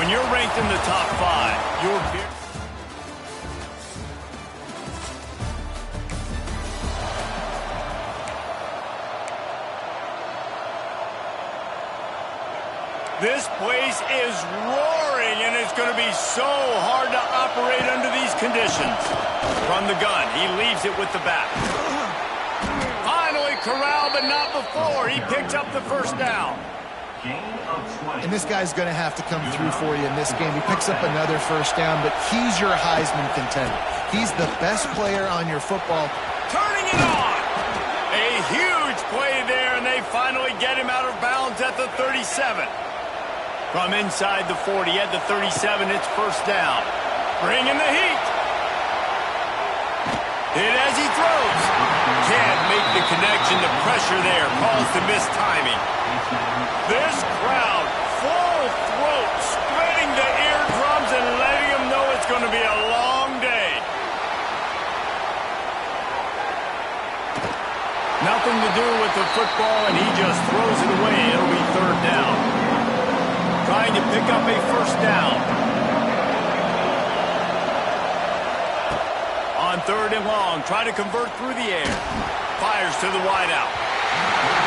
When you're ranked in the top 5, you're very... This place is roaring, and it's going to be so hard to operate under these conditions. From the gun, he leaves it with the back. Finally corralled, but not before. He picks up the first down. And this guy's going to have to come through for you in this game. He picks up another first down, but he's your Heisman contender. He's the best player on your football. Turning it on! A huge play there, and they finally get him out of bounds at the 37. From inside the 40 at the 37, it's first down. Bringing the heat. Hit as he throws. Can't make the connection. The pressure there calls the missed timing. This crowd, full throat, spreading the eardrums and letting them know it's going to be a long day. Nothing to do with the football, and he just throws it away. It'll be third down. Trying to pick up a first down. On third and long, trying to convert through the air. Fires to the wideout.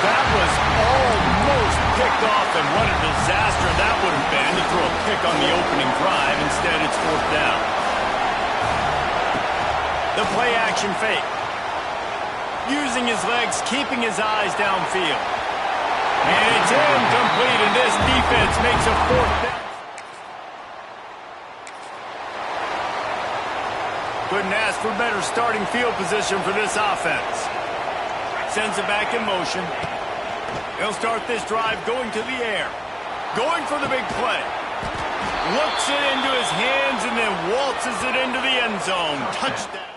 That was almost picked off, and what a disaster that would have been to throw a pick on the opening drive. Instead, it's fourth down. The play action fake. Using his legs, keeping his eyes downfield. And it's incomplete, and this defense makes a fourth down. Couldn't ask for better starting field position for this offense. Sends it back in motion. He'll start this drive going to the air. Going for the big play. Looks it into his hands and then waltzes it into the end zone. Touchdown.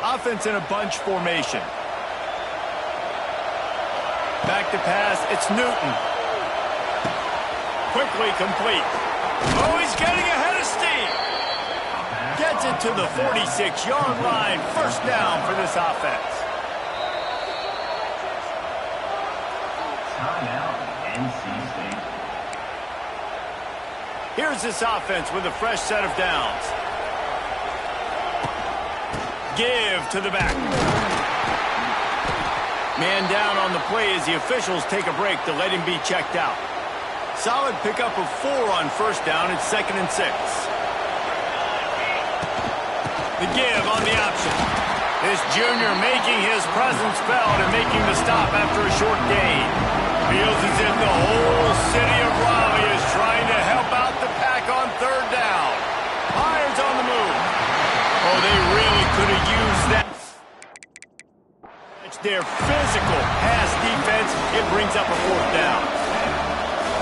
Offense in a bunch formation. Back to pass, it's Newton. Quickly complete. Oh, he's getting ahead of steam. Gets it to the 46-yard line. First down for this offense. Here's this offense with a fresh set of downs. Give to the back. Man down on the play as the officials take a break to let him be checked out. Solid pickup of 4 on first down. It's 2nd and 6. The give on the option. This junior making his presence felt and making the stop after a short gain. Feels as if the whole city of Raleigh is trying to help out the pack on third down. Irons on the move. Oh, they really could have used that. It's their physical pass defense. It brings up a fourth down.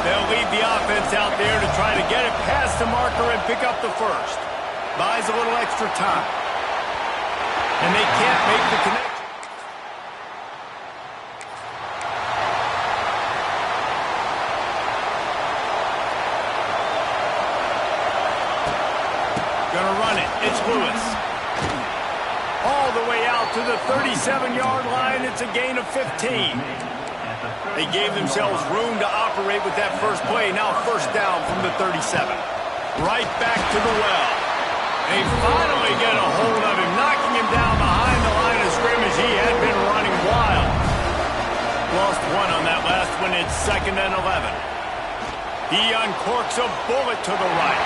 They'll leave the offense out there to try to get it past the marker and pick up the first. Buys a little extra time. And they can't make the connection. Gonna run it. It's Lewis. All the way out to the 37-yard line. It's a gain of 15. They gave themselves room to operate with that first play. Now first down from the 37. Right back to the well. They finally get a hold of him, knocking him down behind the line of scrimmage. He had been running wild. Lost one on that last one. It's 2nd and 11. He uncorks a bullet to the right.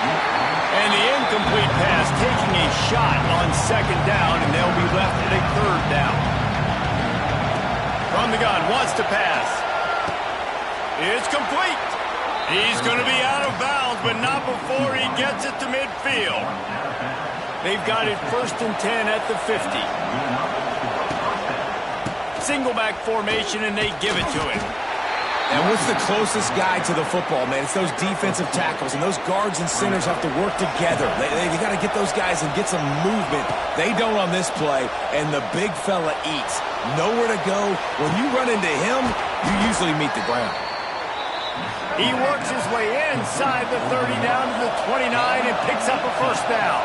And the incomplete pass taking a shot on 2nd down, and they'll be left at a 3rd down. From the gun, wants to pass. It's complete. He's going to be out of bounds, but not before he gets it to midfield. They've got it 1st and 10 at the 50. Single back formation, and they give it to him. And what's the closest guy to the football, man? It's those defensive tackles, and those guards and centers have to work together. They got to get those guys and get some movement. They don't on this play, and the big fella eats. Nowhere to go. When you run into him, you usually meet the ground. He works his way inside the 30 down to the 29 and picks up a first down.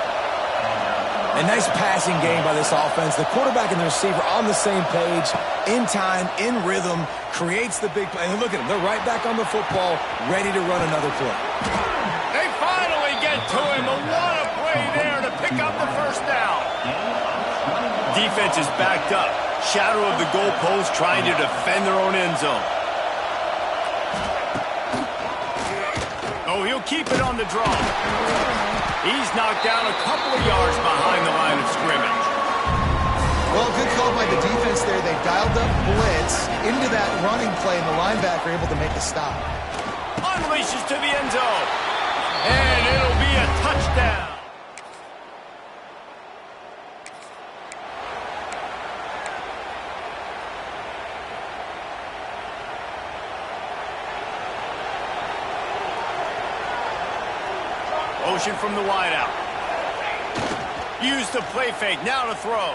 A nice passing game by this offense. The quarterback and the receiver on the same page, in time, in rhythm, creates the big play. And look at them. They're right back on the football, ready to run another play. They finally get to him. But what a play there to pick up the first down. Defense is backed up. Shadow of the goalpost trying to defend their own end zone. Oh, he'll keep it on the draw. He's knocked down a couple of yards behind the line of scrimmage. Well, good call by the defense there. They dialed up blitz into that running play, and the linebacker able to make a stop. Unleashes to the end zone. And it'll be a touchdown. Motion from the wideout. Use the play fake. Now to throw.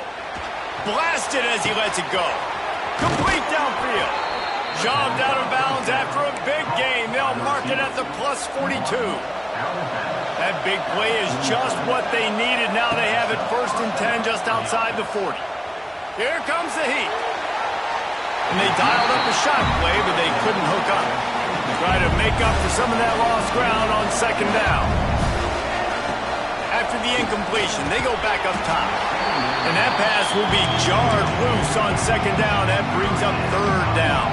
Blasted as he lets it go. Complete downfield. Shoved out of bounds after a big gain. They'll mark it at the plus 42. That big play is just what they needed. Now they have it 1st and 10 just outside the 40. Here comes the heat. And they dialed up a shot play, but they couldn't hook up. Try to make up for some of that lost ground on 2nd down. After the incompletion, they go back up top. And that pass will be jarred loose on 2nd down. That brings up 3rd down.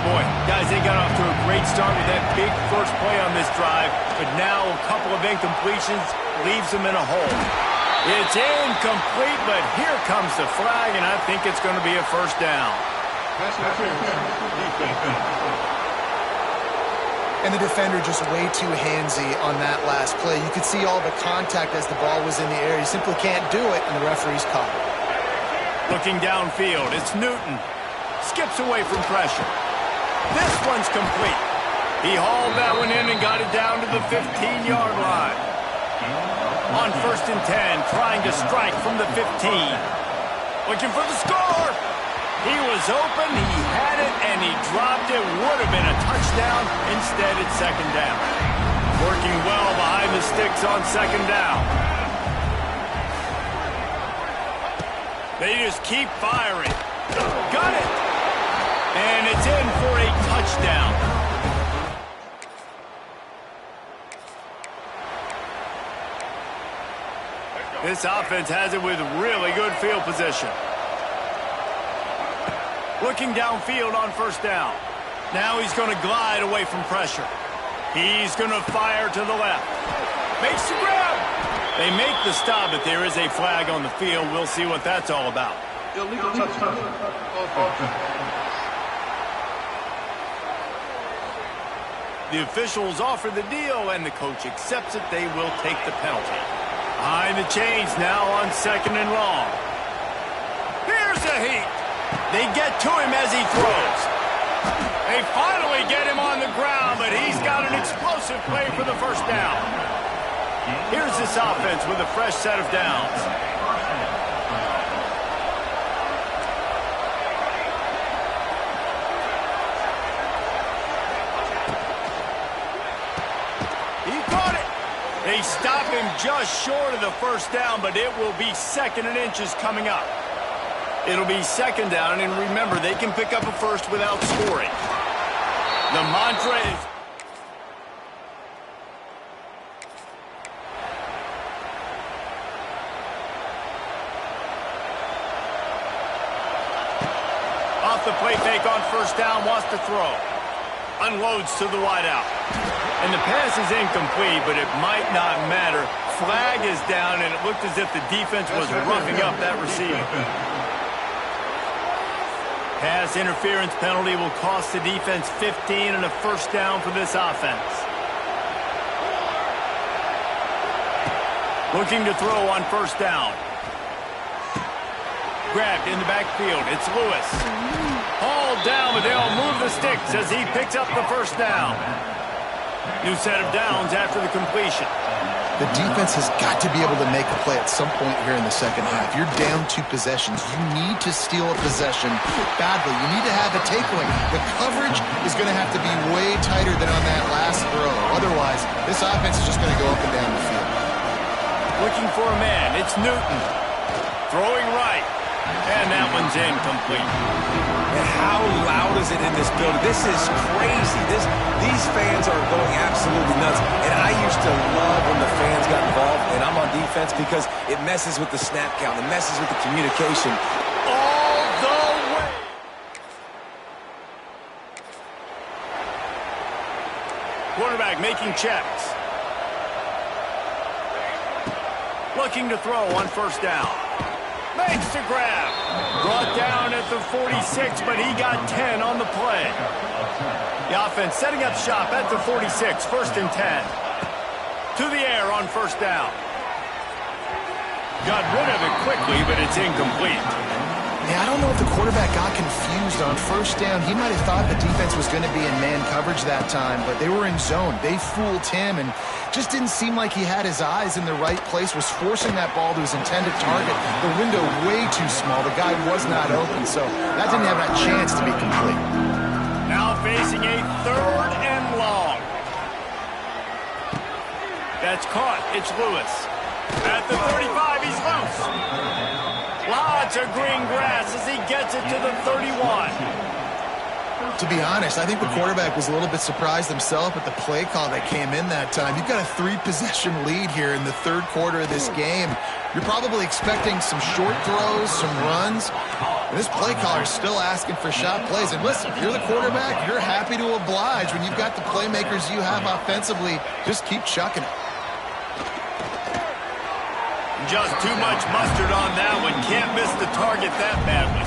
Boy, guys, they got off to a great start with that big first play on this drive. But now a couple of incompletions leaves them in a hole. It's incomplete, but here comes the flag, and I think it's going to be a 1st down. And the defender just way too handsy on that last play. You could see all the contact as the ball was in the air. He simply can't do it, and the referee's caught it. Looking downfield, it's Newton. Skips away from pressure. This one's complete. He hauled that one in and got it down to the 15-yard line. On 1st and 10, trying to strike from the 15. Looking for the score. He was open, he had it, and he dropped it. Would have been a touchdown. Instead, it's 2nd down. Working well behind the sticks on 2nd down. They just keep firing. Got it. And it's in for a touchdown. This offense has it with really good field position. Looking downfield on 1st down. Now he's going to glide away from pressure. He's going to fire to the left. Makes the grab. They make the stop, but there is a flag on the field. We'll see what that's all about. Illegal touchdown. The officials offer the deal, and the coach accepts it. They will take the penalty. Behind the chains now on 2nd and long. Here's the heat. They get to him as he throws. They finally get him on the ground, but he's got an explosive play for the 1st down. Here's this offense with a fresh set of downs. He caught it. They stop him just short of the 1st down, but it will be 2nd and inches coming up. It'll be 2nd down, and remember, they can pick up a 1st without scoring. The mantra is... Off the play fake on 1st down, wants to throw. Unloads to the wideout. And the pass is incomplete, but it might not matter. Flag is down, and it looked as if the defense was roughing up that receiver. Pass interference penalty will cost the defense 15 and a 1st down for this offense. Looking to throw on 1st down. Grabbed in the backfield. It's Lewis. Hauled down, but they'll move the sticks as he picks up the 1st down. New set of downs after the completion. The defense has got to be able to make a play at some point here in the 2nd half. You're down 2 possessions. You need to steal a possession badly. You need to have a takeaway. The coverage is going to have to be way tighter than on that last throw. Otherwise, this offense is just going to go up and down the field. Looking for a man. It's Newton. Throwing right. And that one's incomplete. And how loud is it in this building? This is crazy. These fans are going absolutely nuts. And I used to love when the fans got involved, and I'm on defense because it messes with the snap count. It messes with the communication. All the way. Quarterback making checks. Looking to throw on first down. Makes the grab. Brought down at the 46, but he got 10 on the play. The offense setting up shop at the 46, first and 10. To the air on first down. Got rid of it quickly, but it's incomplete. Yeah, I don't know if the quarterback got confused on first down. He might have thought the defense was going to be in man coverage that time, but they were in zone. They fooled him and just didn't seem like he had his eyes in the right place, was forcing that ball to his intended target. The window way too small. The guy was not open, so that didn't have that chance to be complete. Now facing a third and long. That's caught. It's Lewis. At the 35, he's loose. Lots of green grass as he gets it to the 31. To be honest, I think the quarterback was a little bit surprised himself at the play call that came in that time. You've got a 3-possession lead here in the third quarter of this game. You're probably expecting some short throws, some runs. And this play caller is still asking for shot plays. And listen, if you're the quarterback, you're happy to oblige. When you've got the playmakers you have offensively, just keep chucking it. Just too much mustard on that one. Can't miss the target that badly.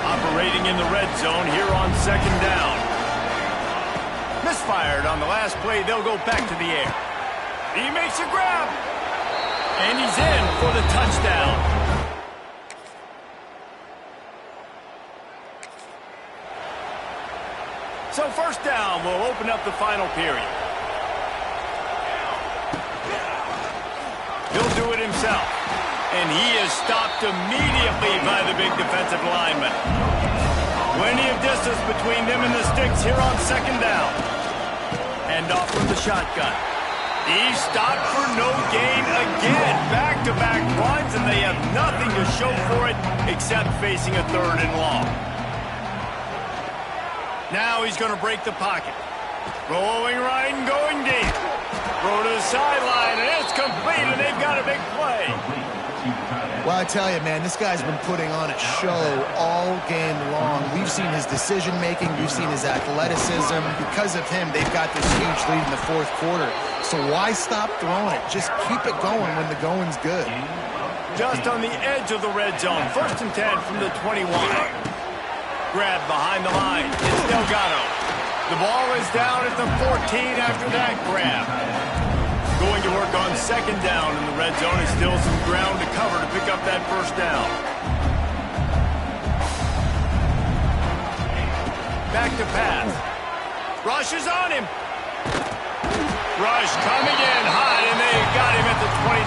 Operating in the red zone here on second down. Misfired on the last play. They'll go back to the air. He makes a grab. And he's in for the touchdown. So first down will open up the final period. He'll do it himself. And he is stopped immediately by the big defensive lineman. Plenty of distance between them and the sticks here on second down. And off from the shotgun. He's stopped for no gain again. Back-to-back runs, and they have nothing to show for it except facing a third and long. Now he's going to break the pocket. Rolling right and going deep. Throw to the sideline, and it's complete, and they've got a big play. Well, I tell you, man, this guy's been putting on a show all game long. We've seen his decision-making. We've seen his athleticism. Because of him, they've got this huge lead in the fourth quarter. So why stop throwing it? Just keep it going when the going's good. Just on the edge of the red zone. First and 10 from the 21. Grab behind the line. It's Delgado. The ball is down at the 14 after that grab. Going to work on second down in the red zone. And still some ground to cover to pick up that first down. Back to pass. Rush is on him. Rush coming in hot, and they got him at the 29.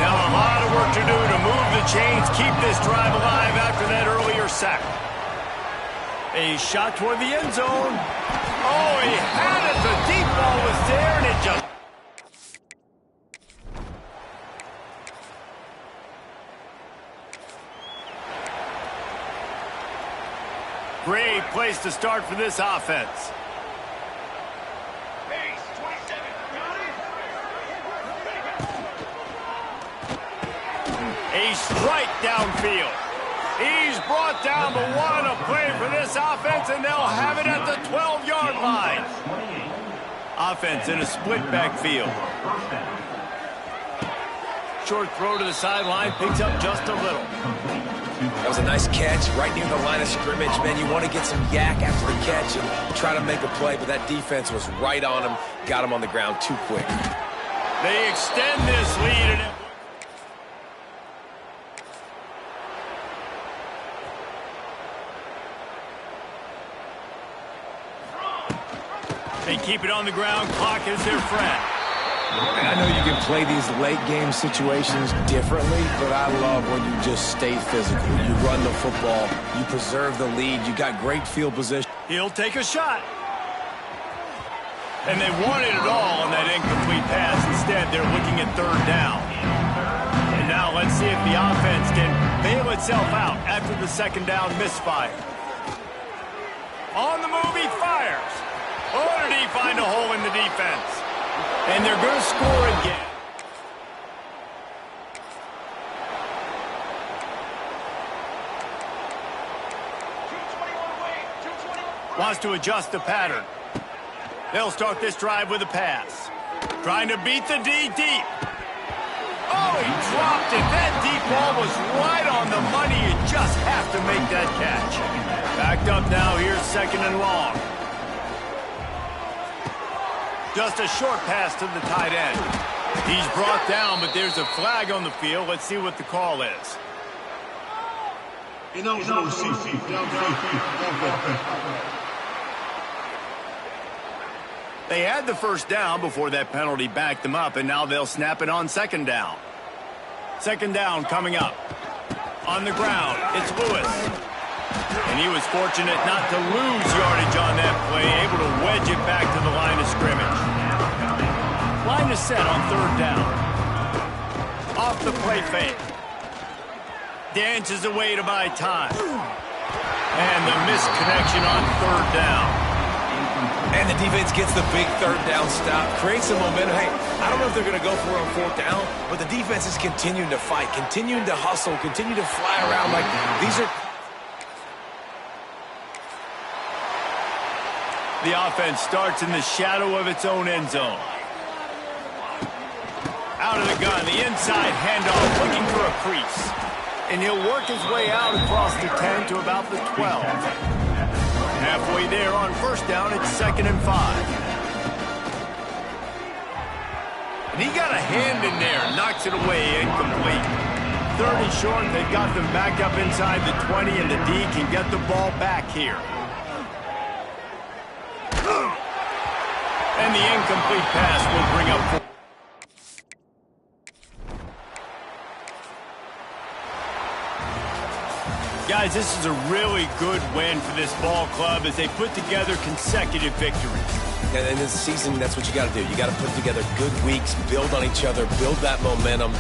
Now a lot of work to do to move the chains, keep this drive alive after that earlier sack. A shot toward the end zone. Oh, he had it. The deep ball was there, and it just... Great place to start for this offense. A strike downfield. He's brought down the one, a play for this offense, and they'll have it at the 12-yard line. Offense in a split backfield. Short throw to the sideline, picks up just a little. That was a nice catch right near the line of scrimmage. Man, you want to get some yak after the catch and try to make a play, but that defense was right on him, got him on the ground too quick. They extend this lead, and they keep it on the ground. Clock is their friend. And I know you can play these late game situations differently, but I love when you just stay physical. You run the football, you preserve the lead, you got great field position. He'll take a shot. And they wanted it all on that incomplete pass. Instead, they're looking at third down. And now let's see if the offense can bail itself out after the second down misfire. On the move, he fires. Oh, did he find a hole in the defense? And they're going to score again. Wants to adjust the pattern. They'll start this drive with a pass. Trying to beat the D deep. Oh, he dropped it. That deep ball was right on the money. You just have to make that catch. Backed up now. Here's second and long. Just a short pass to the tight end. He's brought down, but there's a flag on the field. Let's see what the call is. They had the first down before that penalty backed them up, and now they'll snap it on second down. Second down coming up. On the ground, it's Lewis. And he was fortunate not to lose yardage on that play, able to wedge it back to the line of scrimmage. Line is set on third down. Off the play fake. Dances away to buy time. And the misconnection on third down. And the defense gets the big third down stop, creates some momentum. Hey, I don't know if they're going to go for it on fourth down, but the defense is continuing to fight, continuing to hustle, continue to fly around like these are... The offense starts in the shadow of its own end zone. Out of the gun, the inside handoff, looking for a crease. And he'll work his way out across the 10 to about the 12. Halfway there on first down, it's 2nd and 5. And he got a hand in there, knocks it away, incomplete. 3rd and short, they've got them back up inside the 20, and the D can get the ball back here. And the incomplete pass will bring up 4. Guys, this is a really good win for this ball club as they put together consecutive victories. And in this season, that's what you got to do. You got to put together good weeks, build on each other, build that momentum.